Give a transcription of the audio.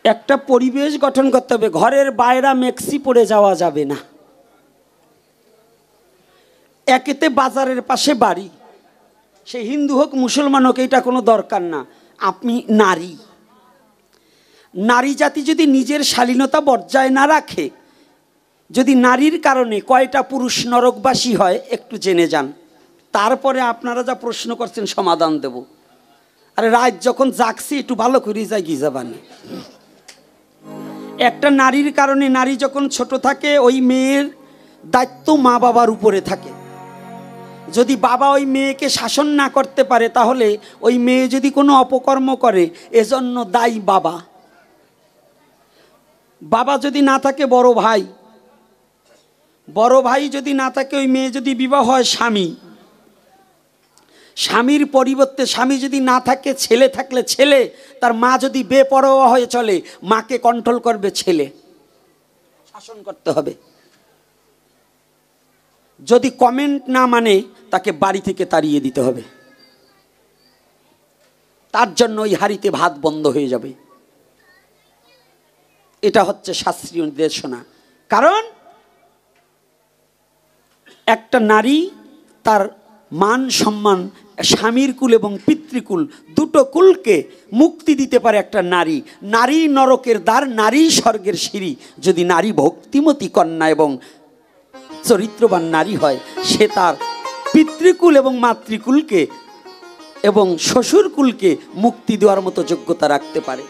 একটা পরিবেশ গঠন করতে হবে। ঘরের বাইরে মেক্সি পরে যাওয়া যাবে না। একেতে বাজারের পাশে বাড়ি, সে হিন্দু হোক মুসলমান হোক, এটা কোনো দরকার না। আপনি নারী, নারী জাতি যদি নিজের শালীনতা বজায় না রাখে, যদি নারীর কারণে কয়টা পুরুষ নরকবাসী হয় একটু জেনে যান, তারপরে আপনারা যা প্রশ্ন করছেন সমাধান দেব। আরে রাত যখন জাগছি একটু ভালো করে জাগি যাবানি। একটা নারীর কারণে নারী যখন ছোট থাকে, ওই মেয়ের দায়িত্ব মা বাবার উপরে থাকে। যদি বাবা ওই মেয়েকে শাসন না করতে পারে, তাহলে ওই মেয়ে যদি কোনো অপকর্ম করে, এজন্য দায়ী বাবা। বাবা যদি না থাকে বড় ভাই, বড় ভাই যদি না থাকে, ওই মেয়ে যদি বিবাহ হয় স্বামী, স্বামীর পরিবর্তে স্বামী যদি না থাকে ছেলে থাকলে ছেলে, তার মা যদি বেপরোয়া হয়ে চলে, মাকে কন্ট্রোল করবে ছেলে, শাসন করতে হবে। যদি কমেন্ট না মানে তাকে বাড়ি থেকে তাড়িয়ে দিতে হবে। তার জন্য ওই হাঁড়িতে ভাত বন্ধ হয়ে যাবে। এটা হচ্ছে শাস্ত্রীয় নির্দেশনা। কারণ একটা নারী তার মান সম্মান, স্বামীর কুল এবং পিতৃকুল দুটো কুলকে মুক্তি দিতে পারে একটা নারী। নারী নরকের দ্বার, নারী স্বর্গের সিঁড়ি। যদি নারী ভক্তিমতী কন্যা এবং চরিত্রবান নারী হয়, সে তার পিতৃকুল এবং মাতৃকুলকে এবং শ্বশুরকুলকে মুক্তি দেওয়ার মতো যোগ্যতা রাখতে পারে।